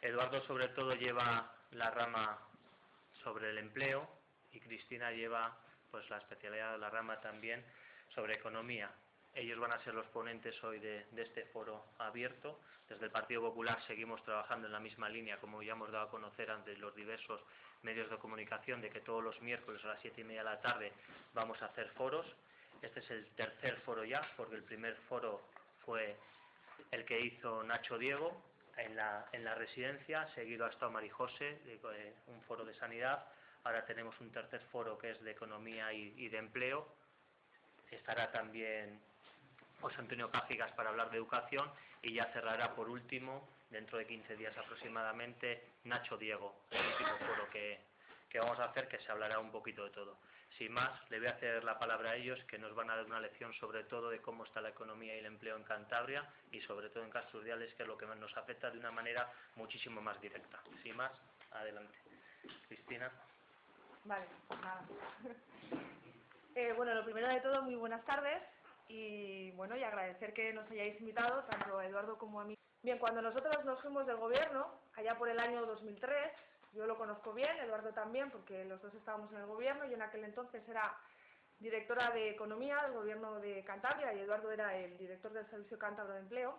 Eduardo sobre todo lleva la rama sobre el empleo y Cristina lleva pues la especialidad de la rama también sobre economía. Ellos van a ser los ponentes hoy de este foro abierto. Desde el Partido Popular seguimos trabajando en la misma línea, como ya hemos dado a conocer ante los diversos medios de comunicación, de que todos los miércoles a las 7:30 de la tarde vamos a hacer foros. Este es el tercer foro ya, porque el primer foro fue el que hizo Nacho Diego en la residencia, seguido ha estado Marijose, un foro de sanidad. Ahora tenemos un tercer foro que es de economía y de empleo. Estará también José Antonio Cájigas para hablar de educación y ya cerrará por último, dentro de 15 días aproximadamente, Nacho Diego, el último foro que vamos a hacer, que se hablará un poquito de todo. Sin más, le voy a ceder la palabra a ellos, que nos van a dar una lección sobre todo de cómo está la economía y el empleo en Cantabria y sobre todo en Castro Urdiales, que es lo que nos afecta de una manera muchísimo más directa. Sin más, adelante. Cristina. Vale, pues nada. Bueno, lo primero de todo, muy buenas tardes y bueno, y agradecer que nos hayáis invitado, tanto a Eduardo como a mí. Bien, cuando nosotros nos fuimos del gobierno, allá por el año 2003, yo lo conozco bien, Eduardo también, porque los dos estábamos en el gobierno, yo en aquel entonces era directora de Economía del gobierno de Cantabria y Eduardo era el director del Servicio Cántabro de Empleo.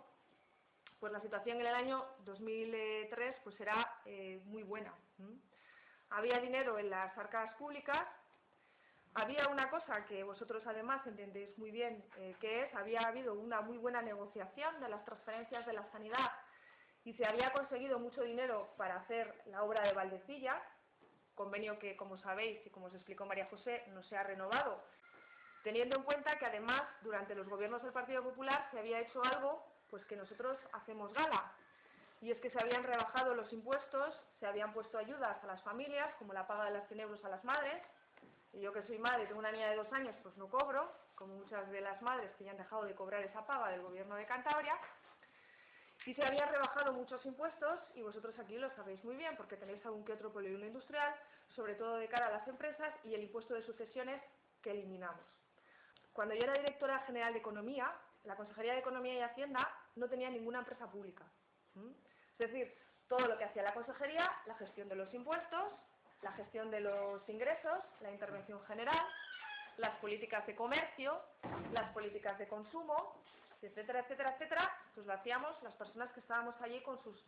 Pues la situación en el año 2003 pues era muy buena. Había dinero en las arcas públicas. Había una cosa que vosotros además entendéis muy bien que es, había habido una muy buena negociación de las transferencias de la sanidad y se había conseguido mucho dinero para hacer la obra de Valdecilla, convenio que, como sabéis y como os explicó María José, no se ha renovado, teniendo en cuenta que además durante los gobiernos del Partido Popular se había hecho algo pues que nosotros hacemos gala, y es que se habían rebajado los impuestos, se habían puesto ayudas a las familias, como la paga de las 100 euros a las madres. Y yo que soy madre y tengo una niña de 2 años, pues no cobro, como muchas de las madres que ya han dejado de cobrar esa paga del gobierno de Cantabria. Y se habían rebajado muchos impuestos, y vosotros aquí lo sabéis muy bien, porque tenéis algún que otro polígono industrial, sobre todo de cara a las empresas, y el impuesto de sucesiones que eliminamos. Cuando yo era directora general de Economía, la Consejería de Economía y Hacienda no tenía ninguna empresa pública. Es decir, todo lo que hacía la consejería, la gestión de los impuestos, la gestión de los ingresos, la intervención general, las políticas de comercio, las políticas de consumo, etcétera, etcétera, etcétera, pues lo hacíamos las personas que estábamos allí con sus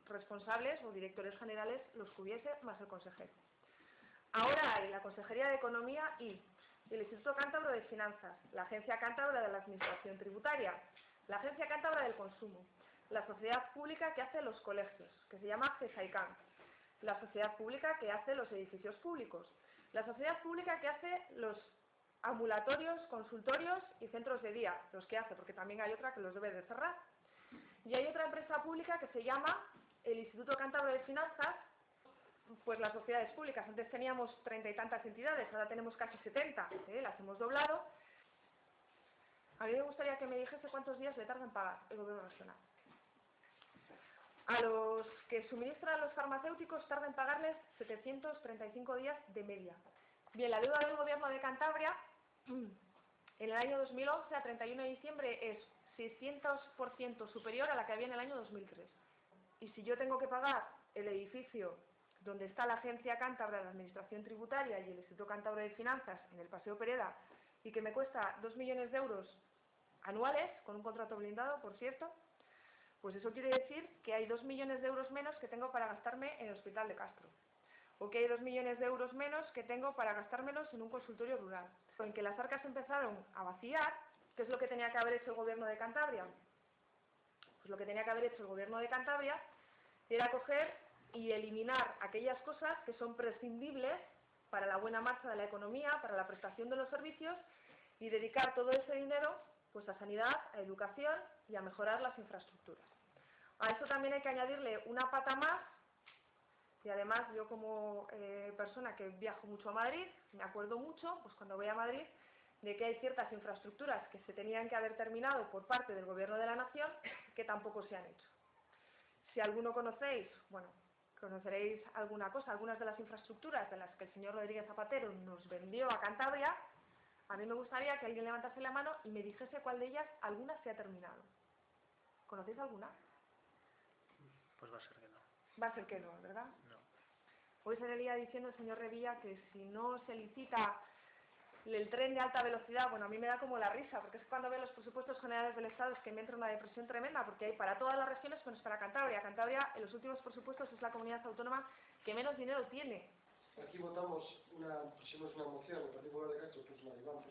responsables o directores generales, los que hubiese, más el consejero. Ahora hay la Consejería de Economía y el Instituto Cántabro de Finanzas, la Agencia Cántabra de la Administración Tributaria, la Agencia Cántabra del Consumo, la sociedad pública que hace los colegios, que se llama CESAICAN, la sociedad pública que hace los edificios públicos, la sociedad pública que hace los ambulatorios, consultorios y centros de día, los que hace, porque también hay otra que los debe de cerrar. Y hay otra empresa pública que se llama el Instituto Cántabro de Finanzas, pues las sociedades públicas. Antes teníamos 30 y tantas entidades, ahora tenemos casi 70, las hemos doblado. A mí me gustaría que me dijese cuántos días le tarda en pagar el gobierno regional. A los que suministran los farmacéuticos tarda en pagarles 735 días de media. Bien, la deuda del gobierno de Cantabria en el año 2011 a 31 de diciembre es 600% superior a la que había en el año 2003. Y si yo tengo que pagar el edificio donde está la Agencia Cántabra de la Administración Tributaria y el Instituto Cántabro de Finanzas en el Paseo Pereda, y que me cuesta 2 millones de euros anuales, con un contrato blindado, por cierto, pues eso quiere decir que hay 2 millones de euros menos que tengo para gastarme en el Hospital de Castro. O que hay 2 millones de euros menos que tengo para gastármelos en un consultorio rural. En que las arcas empezaron a vaciar, ¿qué es lo que tenía que haber hecho el gobierno de Cantabria? Pues lo que tenía que haber hecho el gobierno de Cantabria era coger y eliminar aquellas cosas que son prescindibles para la buena marcha de la economía, para la prestación de los servicios, y dedicar todo ese dinero pues a sanidad, a educación y a mejorar las infraestructuras. A eso también hay que añadirle una pata más, y además yo como persona que viajo mucho a Madrid, me acuerdo mucho, pues cuando voy a Madrid, de que hay ciertas infraestructuras que se tenían que haber terminado por parte del Gobierno de la Nación que tampoco se han hecho. Si alguno conocéis, bueno, conoceréis alguna cosa, algunas de las infraestructuras de las que el señor Rodríguez Zapatero nos vendió a Cantabria. A mí me gustaría que alguien levantase la mano y me dijese cuál de ellas, alguna se ha terminado. ¿Conocéis alguna? Pues va a ser que no. Va a ser que no, ¿verdad? No. Hoy se leía diciendo el señor Revilla que si no se licita el tren de alta velocidad, bueno, a mí me da como la risa, porque es cuando veo los presupuestos generales del Estado es que me entra una depresión tremenda, porque hay para todas las regiones menos para Cantabria. Cantabria, en los últimos presupuestos, es la comunidad autónoma que menos dinero tiene. Aquí pusimos una moción, el Partido Popular de Castro puso una moción,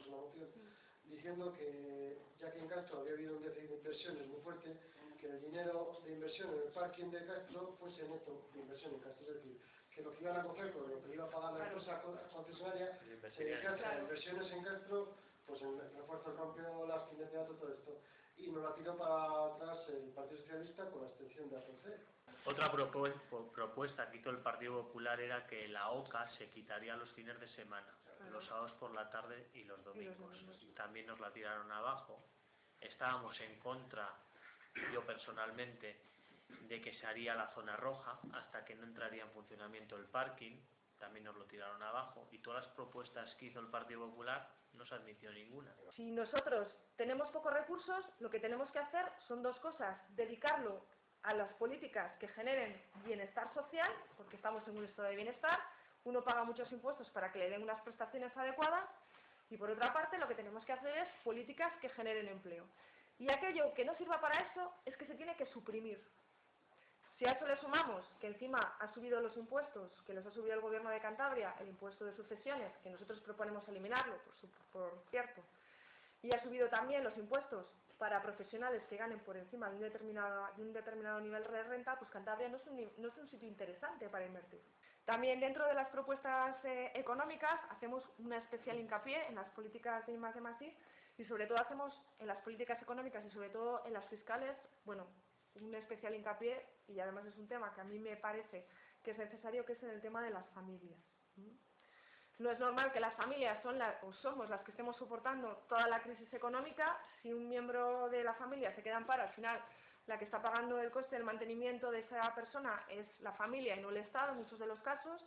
diciendo que, ya que en Castro había habido un déficit de inversiones muy fuerte, que el dinero de inversión en el parking de Castro fuese neto de inversión en Castro, es decir, que lo que iban a coger con lo que iba a pagar la empresa concesionaria se dedicase a inversiones en Castro, pues en el refuerzo del rompeo, las tiendas de teatro, todo esto. Y nos la tiró para atrás el Partido Socialista con la abstención de APC. Otra propuesta que hizo el Partido Popular era que la OCA se quitaría los fines de semana, los sábados por la tarde y los domingos. También nos la tiraron abajo. Estábamos en contra, yo personalmente, de que se haría la zona roja hasta que no entraría en funcionamiento el parking. También nos lo tiraron abajo. Y todas las propuestas que hizo el Partido Popular no se admitió ninguna. Si nosotros tenemos pocos recursos, lo que tenemos que hacer son dos cosas: dedicarlo a las políticas que generen bienestar social, porque estamos en un estado de bienestar, uno paga muchos impuestos para que le den unas prestaciones adecuadas, y por otra parte lo que tenemos que hacer es políticas que generen empleo. Y aquello que no sirva para eso es que se tiene que suprimir. Si a eso le sumamos que encima ha subido los impuestos, que los ha subido el Gobierno de Cantabria, el impuesto de sucesiones, que nosotros proponemos eliminarlo, por cierto, y ha subido también los impuestos para profesionales que ganen por encima de un determinado nivel de renta, pues Cantabria no es un sitio interesante para invertir. También dentro de las propuestas económicas hacemos una especial hincapié en las políticas de I+D+I, y sobre todo hacemos en las políticas económicas y sobre todo en las fiscales, bueno, un especial hincapié, y además es un tema que a mí me parece que es necesario, que es en el tema de las familias. No es normal que las familias somos las que estemos soportando toda la crisis económica. Si un miembro de la familia se queda en paro, al final la que está pagando el coste del mantenimiento de esa persona es la familia y no el Estado en muchos de los casos,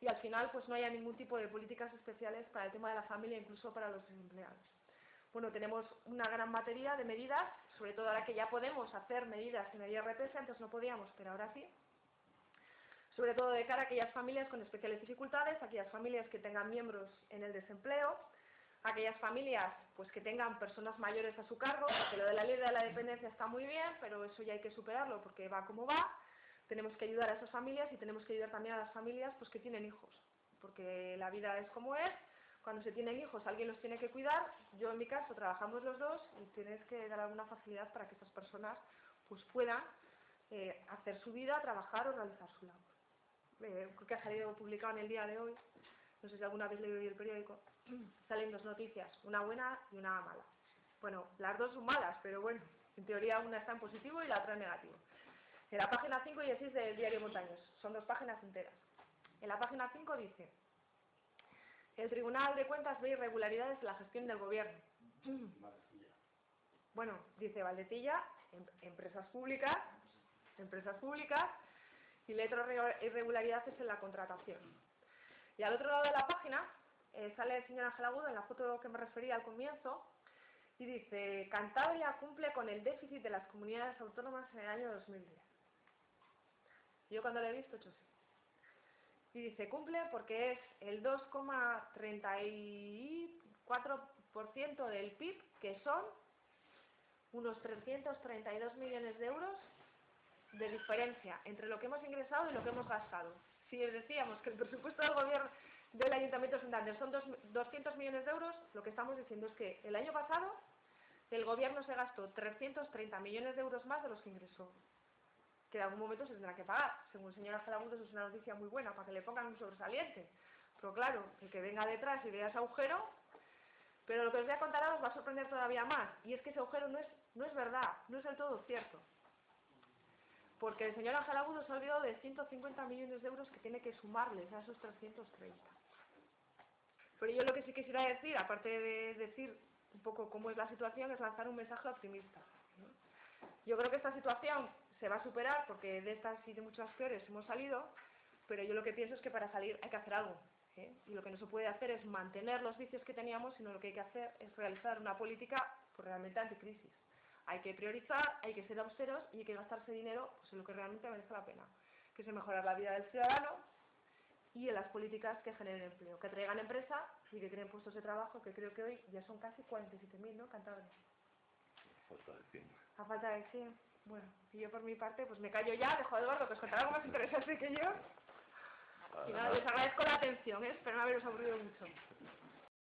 y al final pues no haya ningún tipo de políticas especiales para el tema de la familia, incluso para los desempleados. Bueno, tenemos una gran batería de medidas, sobre todo ahora que ya podemos hacer medidas en el IRPF, antes no podíamos, pero ahora sí. Sobre todo de cara a aquellas familias con especiales dificultades, aquellas familias que tengan miembros en el desempleo, aquellas familias pues que tengan personas mayores a su cargo, porque lo de la ley de la dependencia está muy bien, pero eso ya hay que superarlo porque va como va. Tenemos que ayudar a esas familias y tenemos que ayudar también a las familias pues que tienen hijos, porque la vida es como es. Cuando se tienen hijos, alguien los tiene que cuidar. Yo, en mi caso, trabajamos los dos y tienes que dar alguna facilidad para que estas personas pues puedan hacer su vida, trabajar o realizar su labor. Creo que ha salido publicado en el día de hoy, no sé si alguna vez leído el periódico, salen dos noticias, una buena y una mala. Bueno, las dos son malas, pero bueno, en teoría una está en positivo y la otra en negativo. En la página 5 y 6 del diario Montañés, son dos páginas enteras. En la página 5 dice: el Tribunal de Cuentas ve irregularidades en la gestión del Gobierno. Bueno, dice Valdecilla, empresas públicas, y la otra irregularidad es en la contratación. Y al otro lado de la página sale el señor Ángel Agudo en la foto que me refería al comienzo, y dice: Cantabria cumple con el déficit de las comunidades autónomas en el año 2010. Yo cuando lo he visto, he hecho sí. Y dice, cumple porque es el 2,34% del PIB, que son unos 332 millones de euros de diferencia entre lo que hemos ingresado y lo que hemos gastado. Si decíamos que el presupuesto del gobierno del Ayuntamiento de Santander son 200 millones de euros, lo que estamos diciendo es que el año pasado el gobierno se gastó 330 millones de euros más de los que ingresó, que en algún momento se tendrá que pagar. Según el señor Ángel Agudo, eso es una noticia muy buena para que le pongan un sobresaliente. Pero claro, el que venga detrás y vea ese agujero. Pero lo que os voy a contar ahora os va a sorprender todavía más, y es que ese agujero no es verdad, no es del todo cierto. Porque el señor Ángel Agudo se ha olvidado de 150 millones de euros que tiene que sumarles a esos 330. Pero yo lo que sí quisiera decir, aparte de decir un poco cómo es la situación, es lanzar un mensaje optimista, ¿no? Yo creo que esta situación se va a superar, porque de estas y de muchas peores hemos salido, pero yo lo que pienso es que para salir hay que hacer algo, ¿eh? Y lo que no se puede hacer es mantener los vicios que teníamos, sino lo que hay que hacer es realizar una política pues, realmente anticrisis. Hay que priorizar, hay que ser austeros y hay que gastarse dinero pues, en lo que realmente merece la pena. que es en mejorar la vida del ciudadano, y en las políticas que generen empleo, que traigan empresa y que creen puestos de trabajo, que creo que hoy ya son casi 47.000, ¿no? Cantabria. A falta de 100. A falta de 100. Bueno, y yo por mi parte, pues me callo ya, dejo a Eduardo que os contará algo más interesante que yo. Y nada, les agradezco la atención, espero no haberos aburrido mucho.